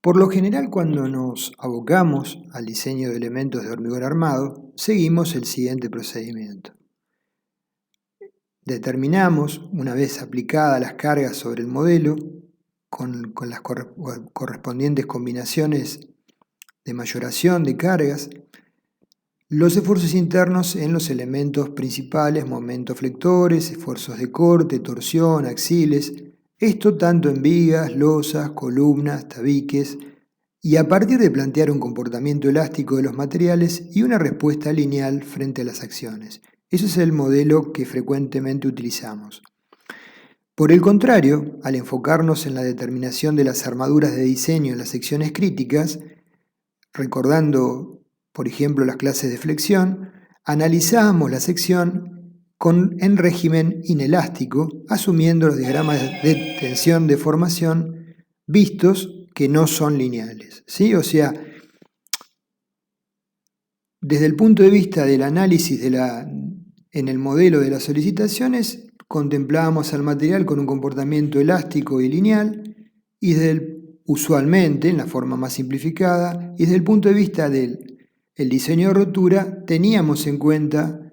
Por lo general, cuando nos abocamos al diseño de elementos de hormigón armado, seguimos el siguiente procedimiento. Determinamos, una vez aplicadas las cargas sobre el modelo, con las correspondientes combinaciones de mayoración de cargas, los esfuerzos internos en los elementos principales, momentos flectores, esfuerzos de corte, torsión, axiles, esto tanto en vigas, losas, columnas, tabiques, y a partir de plantear un comportamiento elástico de los materiales y una respuesta lineal frente a las acciones. Ese es el modelo que frecuentemente utilizamos. Por el contrario, al enfocarnos en la determinación de las armaduras de diseño en las secciones críticas, recordando, por ejemplo, las clases de flexión, analizábamos la sección en régimen inelástico, asumiendo los diagramas de tensión de formación vistos que no son lineales, ¿sí? O sea, desde el punto de vista del análisis en el modelo de las solicitaciones, contemplábamos al material con un comportamiento elástico y lineal, y usualmente, en la forma más simplificada, y desde el punto de vista del diseño de rotura, teníamos en cuenta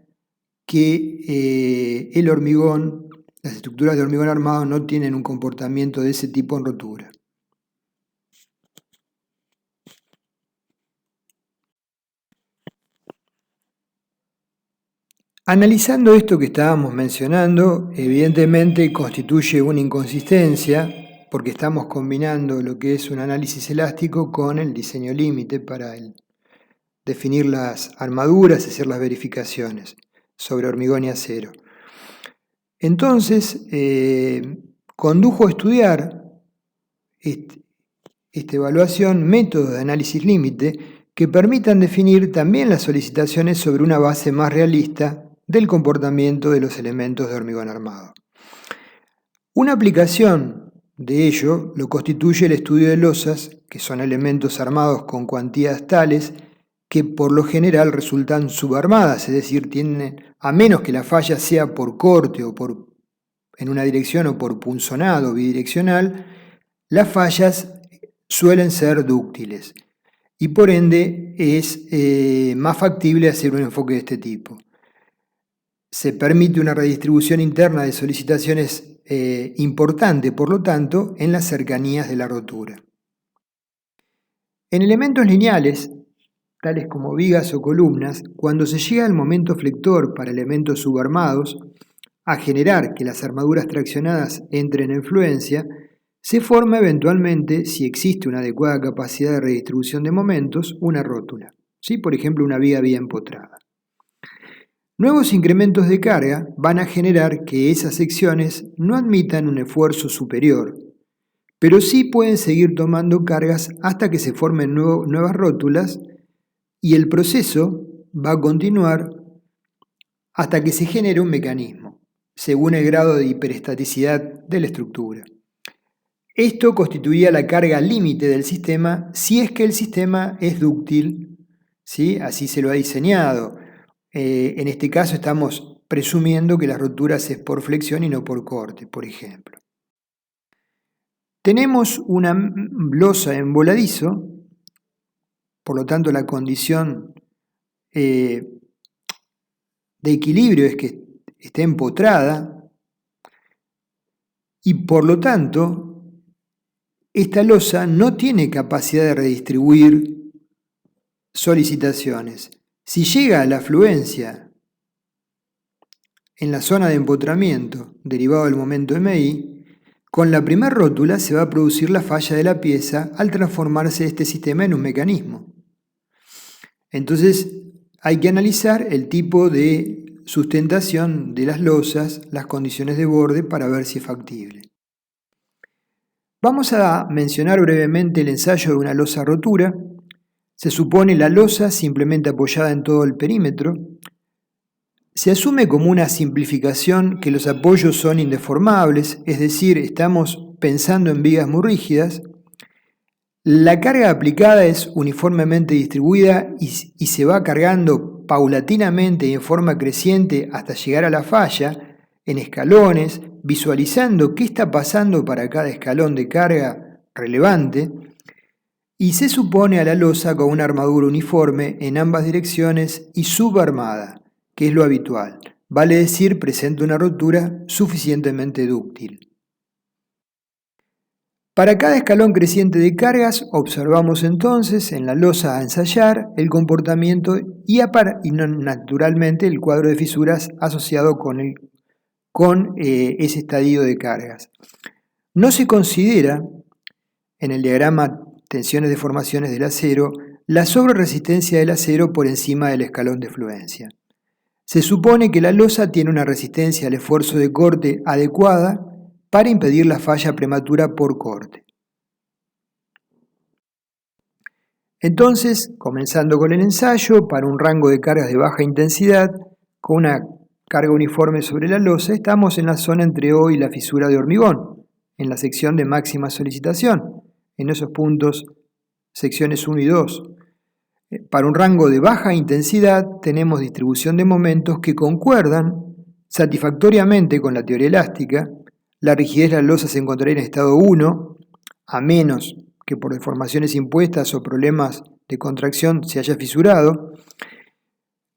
que el hormigón, las estructuras de hormigón armado no tienen un comportamiento de ese tipo en rotura. Analizando esto que estábamos mencionando, evidentemente constituye una inconsistencia porque estamos combinando lo que es un análisis elástico con el diseño límite para definir las armaduras y hacer las verificaciones sobre hormigón y acero. Entonces, condujo a estudiar esta evaluación métodos de análisis límite que permitan definir también las solicitaciones sobre una base más realista del comportamiento de los elementos de hormigón armado. Una aplicación de ello lo constituye el estudio de losas, que son elementos armados con cuantías tales que por lo general resultan subarmadas, es decir, a menos que la falla sea por corte o en una dirección o por punzonado bidireccional, las fallas suelen ser dúctiles y por ende es más factible hacer un enfoque de este tipo. Se permite una redistribución interna de solicitaciones importante, por lo tanto, en las cercanías de la rotura. En elementos lineales, tales como vigas o columnas, cuando se llega al momento flector para elementos subarmados, a generar que las armaduras traccionadas entren en fluencia, se forma eventualmente, si existe una adecuada capacidad de redistribución de momentos, una rótula, ¿sí? Por ejemplo, una viga bien empotrada. Nuevos incrementos de carga van a generar que esas secciones no admitan un esfuerzo superior, pero sí pueden seguir tomando cargas hasta que se formen nuevas rótulas y el proceso va a continuar hasta que se genere un mecanismo, según el grado de hiperestaticidad de la estructura. Esto constituiría la carga límite del sistema si es que el sistema es dúctil, ¿sí? Así se lo ha diseñado. En este caso estamos presumiendo que la rotura es por flexión y no por corte, por ejemplo. Tenemos una losa en voladizo, por lo tanto la condición de equilibrio es que esté empotrada y por lo tanto esta losa no tiene capacidad de redistribuir solicitaciones. Si llega a la fluencia en la zona de empotramiento derivado del momento MI, con la primera rótula se va a producir la falla de la pieza al transformarse este sistema en un mecanismo. Entonces hay que analizar el tipo de sustentación de las losas, las condiciones de borde para ver si es factible. Vamos a mencionar brevemente el ensayo de una losa rotura. Se supone la losa simplemente apoyada en todo el perímetro. Se asume como una simplificación que los apoyos son indeformables, es decir, estamos pensando en vigas muy rígidas. La carga aplicada es uniformemente distribuida y se va cargando paulatinamente y en forma creciente hasta llegar a la falla, en escalones, visualizando qué está pasando para cada escalón de carga relevante. y se supone a la losa con una armadura uniforme en ambas direcciones y subarmada, que es lo habitual. Vale decir, presenta una rotura suficientemente dúctil. Para cada escalón creciente de cargas, observamos entonces en la losa a ensayar el comportamiento y naturalmente el cuadro de fisuras asociado con ese estadio de cargas. No se considera en el diagrama tensiones deformaciones del acero la sobreresistencia del acero por encima del escalón de fluencia. Se supone que la losa tiene una resistencia al esfuerzo de corte adecuada para impedir la falla prematura por corte. Entonces, comenzando con el ensayo, para un rango de cargas de baja intensidad, con una carga uniforme sobre la losa, estamos en la zona entre O y la fisura de hormigón, en la sección de máxima solicitación, en esos puntos, secciones 1 y 2. Para un rango de baja intensidad tenemos distribución de momentos que concuerdan satisfactoriamente con la teoría elástica. La rigidez de la losa se encontraría en estado 1, a menos que por deformaciones impuestas o problemas de contracción se haya fisurado.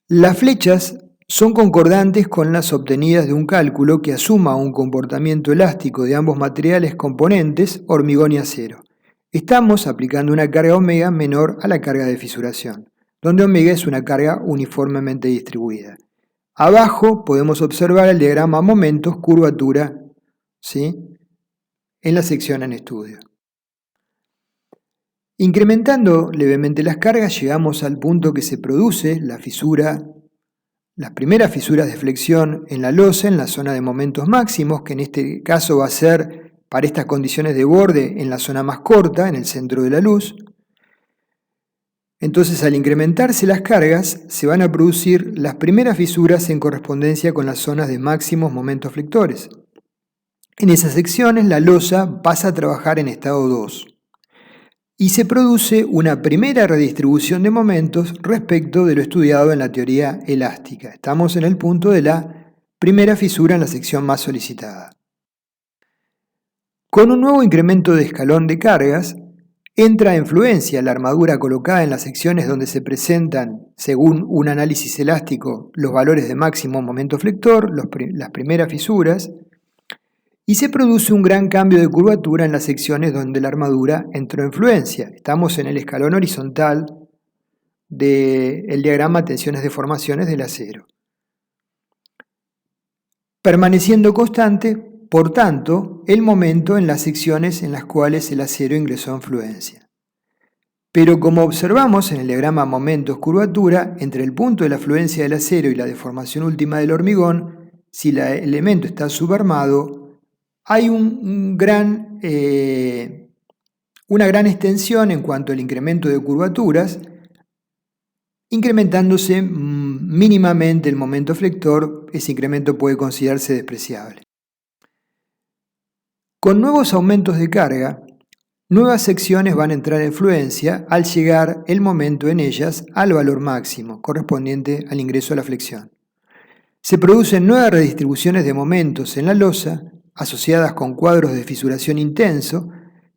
Las flechas son concordantes con las obtenidas de un cálculo que asuma un comportamiento elástico de ambos materiales componentes, hormigón y acero. Estamos aplicando una carga omega menor a la carga de fisuración, donde omega es una carga uniformemente distribuida. Abajo podemos observar el diagrama momentos, curvatura, ¿sí?, en la sección en estudio. Incrementando levemente las cargas llegamos al punto que se produce la fisura, las primeras fisuras de flexión en la losa en la zona de momentos máximos, que en este caso va a ser para estas condiciones de borde en la zona más corta, en el centro de la luz. Entonces, al incrementarse las cargas, se van a producir las primeras fisuras en correspondencia con las zonas de máximos momentos flectores. En esas secciones, la losa pasa a trabajar en estado 2 y se produce una primera redistribución de momentos respecto de lo estudiado en la teoría elástica. Estamos en el punto de la primera fisura en la sección más solicitada. Con un nuevo incremento de escalón de cargas, entra en fluencia la armadura colocada en las secciones donde se presentan, según un análisis elástico, los valores de máximo momento flector, las primeras fisuras, y se produce un gran cambio de curvatura en las secciones donde la armadura entró en fluencia. Estamos en el escalón horizontal del diagrama tensiones deformaciones del acero. Permaneciendo constante, por tanto, el momento en las secciones en las cuales el acero ingresó en fluencia. Pero como observamos en el diagrama momentos-curvatura, entre el punto de la fluencia del acero y la deformación última del hormigón, si el elemento está subarmado, hay una gran extensión en cuanto al incremento de curvaturas, incrementándose mínimamente el momento flector. Ese incremento puede considerarse despreciable. Con nuevos aumentos de carga, nuevas secciones van a entrar en fluencia al llegar el momento en ellas al valor máximo, correspondiente al ingreso a la flexión. Se producen nuevas redistribuciones de momentos en la losa, asociadas con cuadros de fisuración intenso,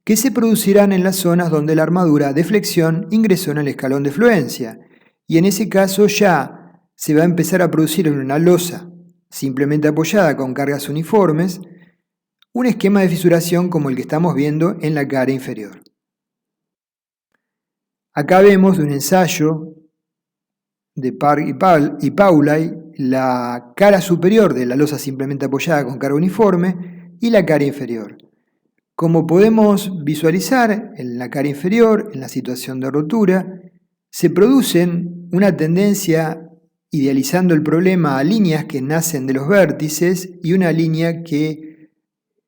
que se producirán en las zonas donde la armadura de flexión ingresó en el escalón de fluencia, y en ese caso ya se va a empezar a producir en una losa simplemente apoyada con cargas uniformes, un esquema de fisuración como el que estamos viendo en la cara inferior. Acá vemos de un ensayo de Park y Paulay la cara superior de la losa simplemente apoyada con carga uniforme y la cara inferior. Como podemos visualizar en la cara inferior, en la situación de rotura, se producen una tendencia, idealizando el problema, a líneas que nacen de los vértices y una línea que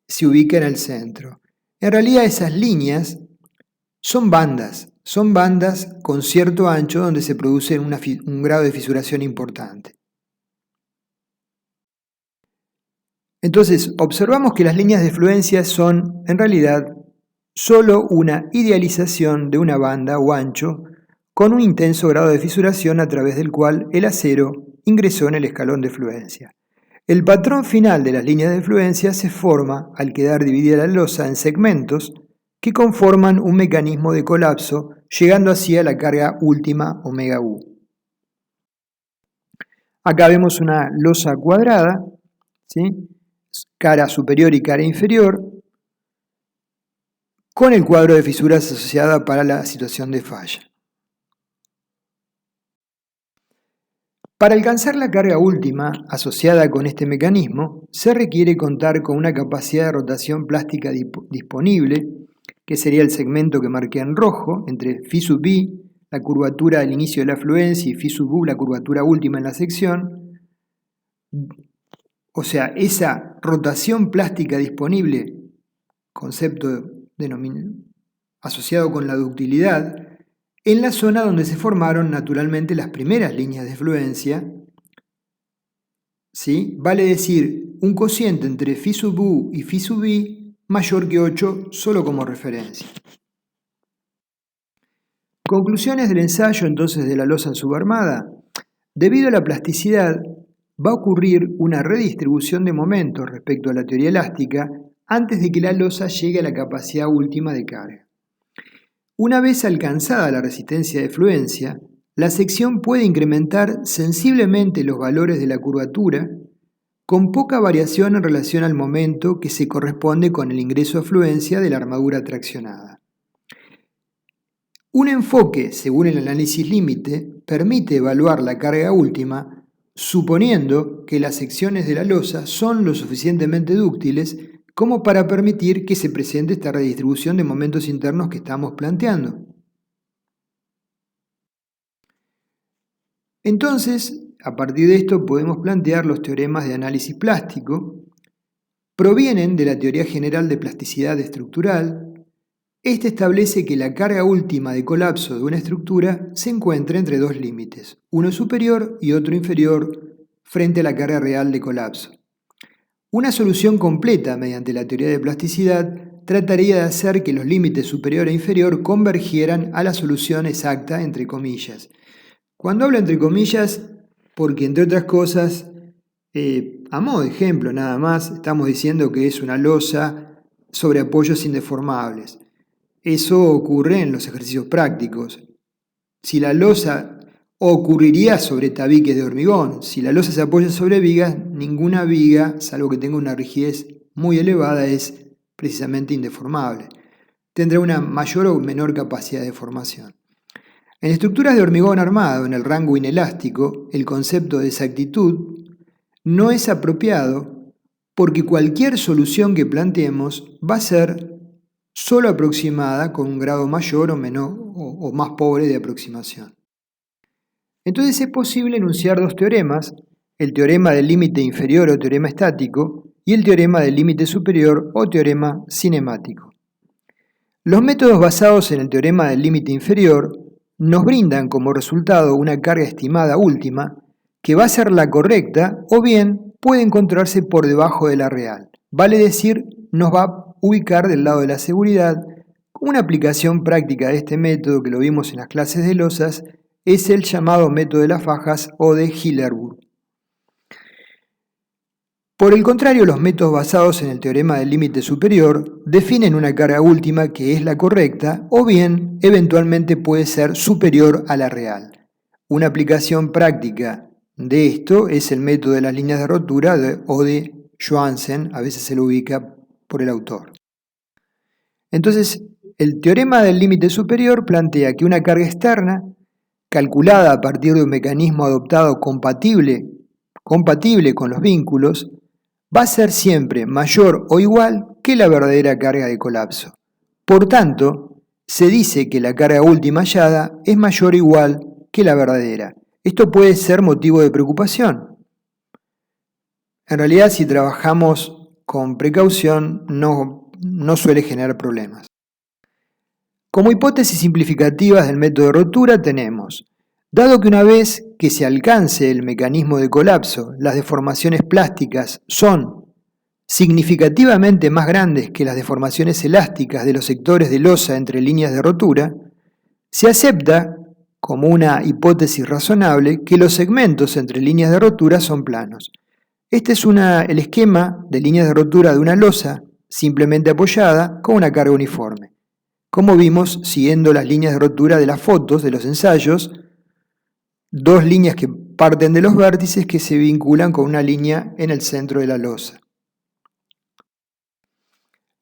se ubica en el centro. En realidad esas líneas son bandas con cierto ancho donde se produce un grado de fisuración importante. Entonces, observamos que las líneas de fluencia son, en realidad, solo una idealización de una banda o ancho con un intenso grado de fisuración a través del cual el acero ingresó en el escalón de fluencia. El patrón final de las líneas de fluencia se forma al quedar dividida la losa en segmentos que conforman un mecanismo de colapso, llegando así a la carga última omega U. Acá vemos una losa cuadrada, ¿sí? Cara superior y cara inferior, con el cuadro de fisuras asociada para la situación de falla. Para alcanzar la carga última asociada con este mecanismo, se requiere contar con una capacidad de rotación plástica disponible, que sería el segmento que marqué en rojo, entre phi sub b, la curvatura al inicio de la fluencia, y phi sub u, la curvatura última en la sección. O sea, esa rotación plástica disponible, concepto asociado con la ductilidad, en la zona donde se formaron naturalmente las primeras líneas de fluencia, ¿sí? Vale decir un cociente entre phi sub u y phi sub v mayor que 8 solo como referencia. Conclusiones del ensayo entonces de la losa subarmada. Debido a la plasticidad, va a ocurrir una redistribución de momentos respecto a la teoría elástica antes de que la losa llegue a la capacidad última de carga. Una vez alcanzada la resistencia de fluencia, la sección puede incrementar sensiblemente los valores de la curvatura con poca variación en relación al momento que se corresponde con el ingreso a fluencia de la armadura traccionada. Un enfoque, según el análisis límite, permite evaluar la carga última suponiendo que las secciones de la losa son lo suficientemente dúctiles como para permitir que se presente esta redistribución de momentos internos que estamos planteando. Entonces, a partir de esto podemos plantear los teoremas de análisis plástico. Provienen de la teoría general de plasticidad estructural. Este establece que la carga última de colapso de una estructura se encuentra entre dos límites, uno superior y otro inferior frente a la carga real de colapso. Una solución completa mediante la teoría de plasticidad trataría de hacer que los límites superior e inferior convergieran a la solución exacta entre comillas. Cuando hablo entre comillas, porque entre otras cosas, a modo de ejemplo nada más, estamos diciendo que es una losa sobre apoyos indeformables. Eso ocurre en los ejercicios prácticos. Si la losa ocurriría sobre tabiques de hormigón, si la losa se apoya sobre vigas, ninguna viga, salvo que tenga una rigidez muy elevada, es precisamente indeformable. Tendrá una mayor o menor capacidad de formación. En estructuras de hormigón armado, en el rango inelástico, el concepto de exactitud no es apropiado porque cualquier solución que planteemos va a ser solo aproximada con un grado mayor o menor o más pobre de aproximación. Entonces es posible enunciar dos teoremas, el teorema del límite inferior o teorema estático y el teorema del límite superior o teorema cinemático. Los métodos basados en el teorema del límite inferior nos brindan como resultado una carga estimada última que va a ser la correcta o bien puede encontrarse por debajo de la real. Vale decir, nos va a ubicar del lado de la seguridad. Una aplicación práctica de este método, que lo vimos en las clases de losas, es el llamado método de las fajas o de Hillerburg. Por el contrario, los métodos basados en el teorema del límite superior definen una carga última que es la correcta o bien eventualmente puede ser superior a la real. Una aplicación práctica de esto es el método de las líneas de rotura o de Johansen, a veces se lo ubica por el autor. Entonces, el teorema del límite superior plantea que una carga externa, calculada a partir de un mecanismo adoptado compatible con los vínculos, va a ser siempre mayor o igual que la verdadera carga de colapso. Por tanto, se dice que la carga última hallada es mayor o igual que la verdadera. Esto puede ser motivo de preocupación. En realidad, si trabajamos con precaución, no suele generar problemas. Como hipótesis simplificativas del método de rotura tenemos, dado que una vez que se alcance el mecanismo de colapso, las deformaciones plásticas son significativamente más grandes que las deformaciones elásticas de los sectores de losa entre líneas de rotura, se acepta como una hipótesis razonable que los segmentos entre líneas de rotura son planos. Este es el esquema de líneas de rotura de una losa simplemente apoyada con una carga uniforme. como vimos siguiendo las líneas de rotura de las fotos de los ensayos, dos líneas que parten de los vértices que se vinculan con una línea en el centro de la losa.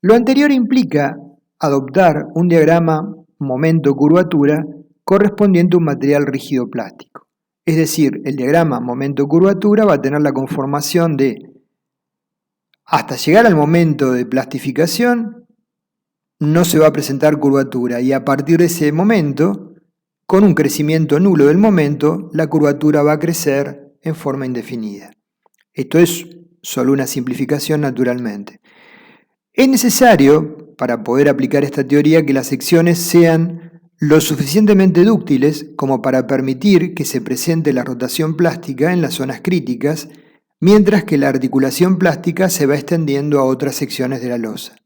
Lo anterior implica adoptar un diagrama momento-curvatura correspondiente a un material rígido plástico. Es decir, el diagrama momento-curvatura va a tener la conformación de, hasta llegar al momento de plastificación, no se va a presentar curvatura y a partir de ese momento, con un crecimiento nulo del momento, la curvatura va a crecer en forma indefinida. Esto es solo una simplificación naturalmente. Es necesario, para poder aplicar esta teoría, que las secciones sean lo suficientemente dúctiles como para permitir que se presente la rotación plástica en las zonas críticas, mientras que la articulación plástica se va extendiendo a otras secciones de la losa.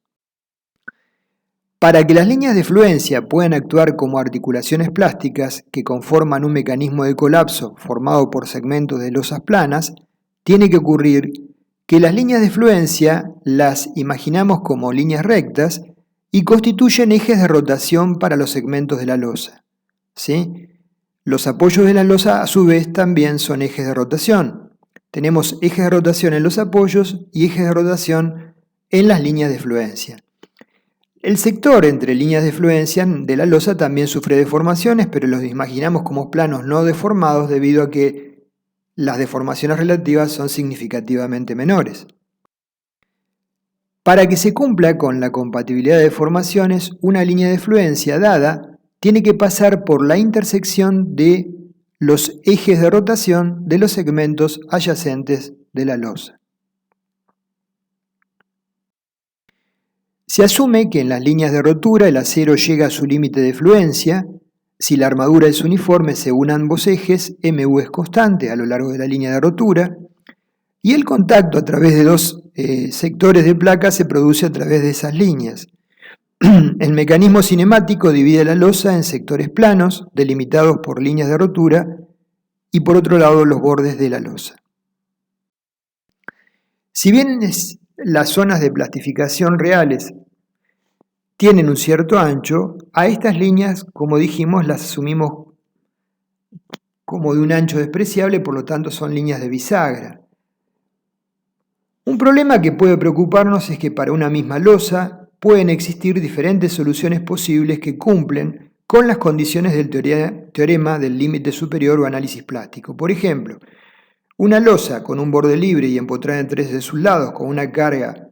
Para que las líneas de fluencia puedan actuar como articulaciones plásticas que conforman un mecanismo de colapso formado por segmentos de losas planas, tiene que ocurrir que las líneas de fluencia las imaginamos como líneas rectas y constituyen ejes de rotación para los segmentos de la losa. ¿Sí? Los apoyos de la losa a su vez también son ejes de rotación. Tenemos ejes de rotación en los apoyos y ejes de rotación en las líneas de fluencia. El sector entre líneas de fluencia de la losa también sufre deformaciones, pero los imaginamos como planos no deformados debido a que las deformaciones relativas son significativamente menores. Para que se cumpla con la compatibilidad de deformaciones, una línea de fluencia dada tiene que pasar por la intersección de los ejes de rotación de los segmentos adyacentes de la losa. Se asume que en las líneas de rotura el acero llega a su límite de fluencia. Si la armadura es uniforme según ambos ejes, MU es constante a lo largo de la línea de rotura, y el contacto a través de dos sectores de placa se produce a través de esas líneas. El mecanismo cinemático divide la losa en sectores planos, delimitados por líneas de rotura, y por otro lado los bordes de la losa. Si bien las zonas de plastificación reales tienen un cierto ancho, a estas líneas, como dijimos, las asumimos como de un ancho despreciable, por lo tanto son líneas de bisagra. Un problema que puede preocuparnos es que para una misma losa pueden existir diferentes soluciones posibles que cumplen con las condiciones del teorema del límite superior o análisis plástico. Por ejemplo, una losa con un borde libre y empotrada en tres de sus lados con una carga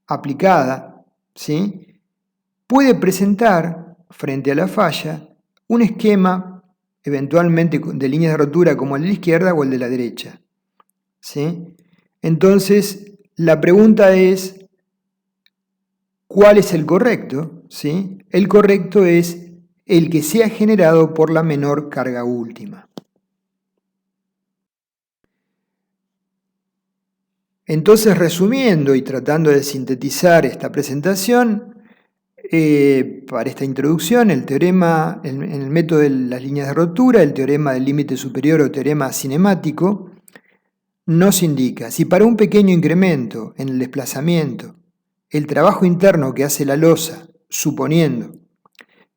aplicada, ¿sí? Puede presentar frente a la falla un esquema eventualmente de líneas de rotura como el de la izquierda o el de la derecha, ¿sí? Entonces la pregunta es ¿cuál es el correcto? ¿Sí? El correcto es el que sea generado por la menor carga última. Entonces, resumiendo y tratando de sintetizar esta presentación, para esta introducción, el teorema, en el método de las líneas de rotura, el teorema del límite superior o teorema cinemático, nos indica si para un pequeño incremento en el desplazamiento, el trabajo interno que hace la losa, suponiendo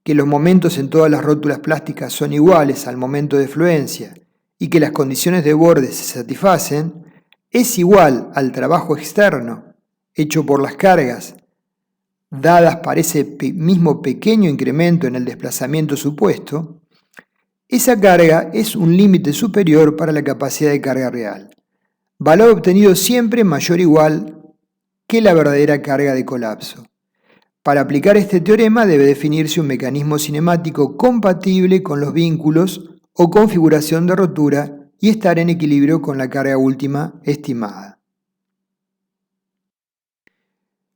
que los momentos en todas las rótulas plásticas son iguales al momento de fluencia y que las condiciones de borde se satisfacen, es igual al trabajo externo hecho por las cargas dadas para ese mismo pequeño incremento en el desplazamiento supuesto, esa carga es un límite superior para la capacidad de carga real, valor obtenido siempre mayor o igual que la verdadera carga de colapso. Para aplicar este teorema debe definirse un mecanismo cinemático compatible con los vínculos o configuración de rotura y estar en equilibrio con la carga última estimada.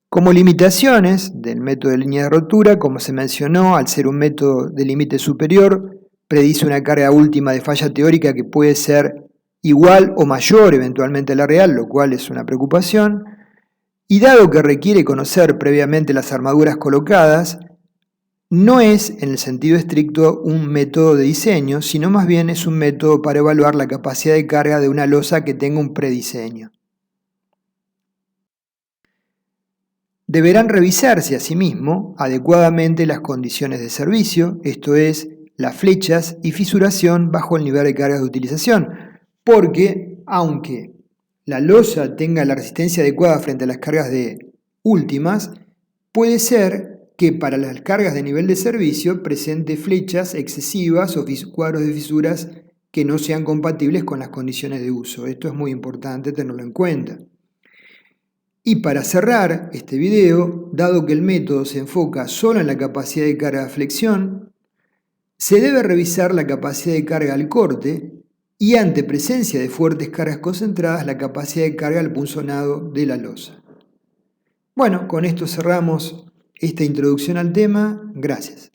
Como limitaciones del método de línea de rotura, como se mencionó, al ser un método de límite superior, predice una carga última de falla teórica que puede ser igual o mayor eventualmente a la real, lo cual es una preocupación, y dado que requiere conocer previamente las armaduras colocadas, no es, en el sentido estricto, un método de diseño, sino más bien es un método para evaluar la capacidad de carga de una losa que tenga un prediseño. Deberán revisarse asimismo adecuadamente las condiciones de servicio, esto es, las flechas y fisuración bajo el nivel de cargas de utilización, porque aunque la losa tenga la resistencia adecuada frente a las cargas de últimas, puede ser que para las cargas de nivel de servicio presente flechas excesivas o cuadros de fisuras que no sean compatibles con las condiciones de uso. Esto es muy importante tenerlo en cuenta. Y para cerrar este video, dado que el método se enfoca solo en la capacidad de carga de flexión, se debe revisar la capacidad de carga al corte y ante presencia de fuertes cargas concentradas la capacidad de carga al punzonado de la losa. Bueno, con esto cerramos esta introducción al tema. Gracias.